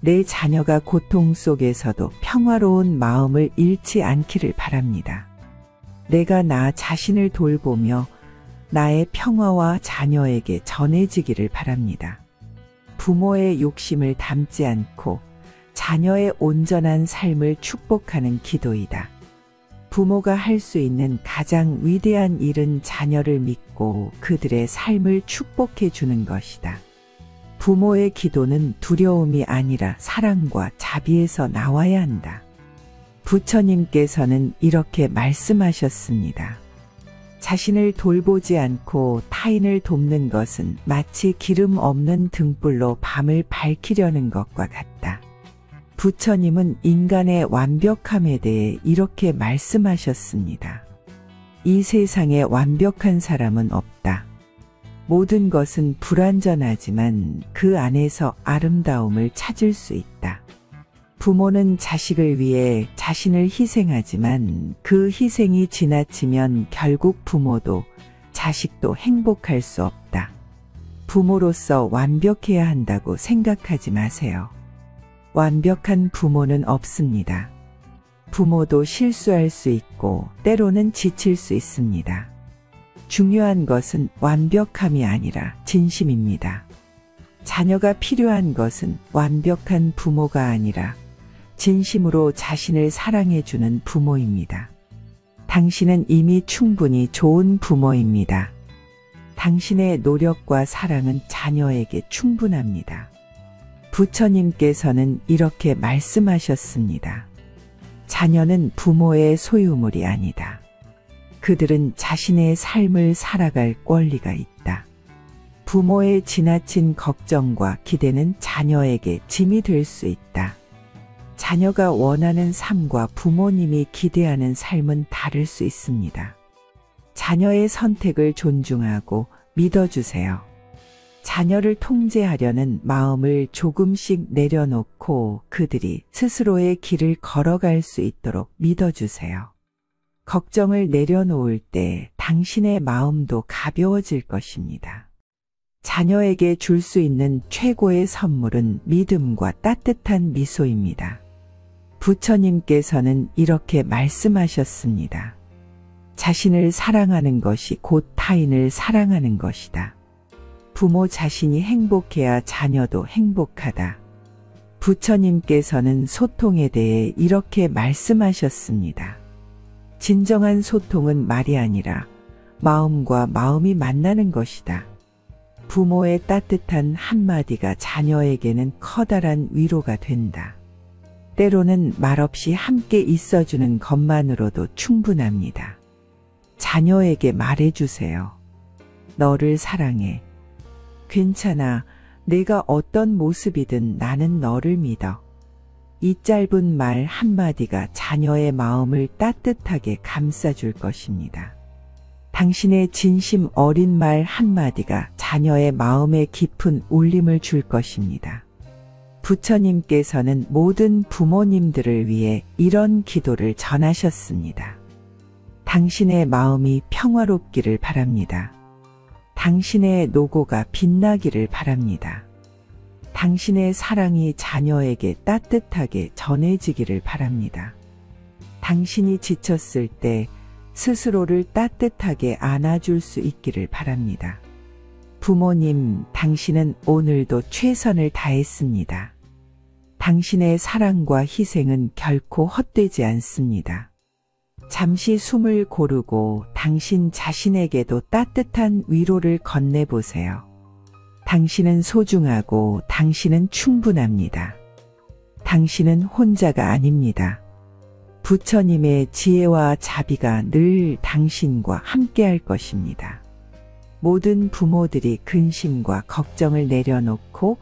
내 자녀가 고통 속에서도 평화로운 마음을 잃지 않기를 바랍니다. 내가 나 자신을 돌보며 나의 평화와 자녀에게 전해지기를 바랍니다. 부모의 욕심을 담지 않고 자녀의 온전한 삶을 축복하는 기도이다. 부모가 할 수 있는 가장 위대한 일은 자녀를 믿고 그들의 삶을 축복해 주는 것이다. 부모의 기도는 두려움이 아니라 사랑과 자비에서 나와야 한다. 부처님께서는 이렇게 말씀하셨습니다. 자신을 돌보지 않고 타인을 돕는 것은 마치 기름 없는 등불로 밤을 밝히려는 것과 같다. 부처님은 인간의 완벽함에 대해 이렇게 말씀하셨습니다. 이 세상에 완벽한 사람은 없다. 모든 것은 불완전하지만 그 안에서 아름다움을 찾을 수 있다. 부모는 자식을 위해 자신을 희생하지만 그 희생이 지나치면 결국 부모도 자식도 행복할 수 없다. 부모로서 완벽해야 한다고 생각하지 마세요. 완벽한 부모는 없습니다. 부모도 실수할 수 있고 때로는 지칠 수 있습니다. 중요한 것은 완벽함이 아니라 진심입니다. 자녀가 필요한 것은 완벽한 부모가 아니라 진심으로 자신을 사랑해주는 부모입니다. 당신은 이미 충분히 좋은 부모입니다. 당신의 노력과 사랑은 자녀에게 충분합니다. 부처님께서는 이렇게 말씀하셨습니다. 자녀는 부모의 소유물이 아니다. 그들은 자신의 삶을 살아갈 권리가 있다. 부모의 지나친 걱정과 기대는 자녀에게 짐이 될 수 있다. 자녀가 원하는 삶과 부모님이 기대하는 삶은 다를 수 있습니다. 자녀의 선택을 존중하고 믿어주세요. 자녀를 통제하려는 마음을 조금씩 내려놓고 그들이 스스로의 길을 걸어갈 수 있도록 믿어주세요. 걱정을 내려놓을 때 당신의 마음도 가벼워질 것입니다. 자녀에게 줄 수 있는 최고의 선물은 믿음과 따뜻한 미소입니다. 부처님께서는 이렇게 말씀하셨습니다. 자신을 사랑하는 것이 곧 타인을 사랑하는 것이다. 부모 자신이 행복해야 자녀도 행복하다. 부처님께서는 소통에 대해 이렇게 말씀하셨습니다. 진정한 소통은 말이 아니라 마음과 마음이 만나는 것이다. 부모의 따뜻한 한마디가 자녀에게는 커다란 위로가 된다. 때로는 말없이 함께 있어주는 것만으로도 충분합니다. 자녀에게 말해주세요. 너를 사랑해. 괜찮아. 내가 어떤 모습이든 나는 너를 믿어. 이 짧은 말 한마디가 자녀의 마음을 따뜻하게 감싸줄 것입니다. 당신의 진심 어린 말 한마디가 자녀의 마음에 깊은 울림을 줄 것입니다. 부처님께서는 모든 부모님들을 위해 이런 기도를 전하셨습니다. 당신의 마음이 평화롭기를 바랍니다. 당신의 노고가 빛나기를 바랍니다. 당신의 사랑이 자녀에게 따뜻하게 전해지기를 바랍니다. 당신이 지쳤을 때 스스로를 따뜻하게 안아줄 수 있기를 바랍니다. 부모님, 당신은 오늘도 최선을 다했습니다. 당신의 사랑과 희생은 결코 헛되지 않습니다. 잠시 숨을 고르고 당신 자신에게도 따뜻한 위로를 건네보세요. 당신은 소중하고 당신은 충분합니다. 당신은 혼자가 아닙니다. 부처님의 지혜와 자비가 늘 당신과 함께할 것입니다. 모든 부모들이 근심과 걱정을 내려놓고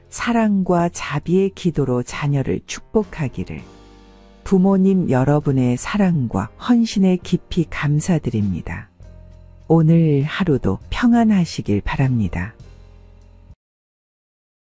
사랑과 자비의 기도로 자녀를 축복하기를. 부모님 여러분의 사랑과 헌신에 깊이 감사드립니다. 오늘 하루도 평안하시길 바랍니다.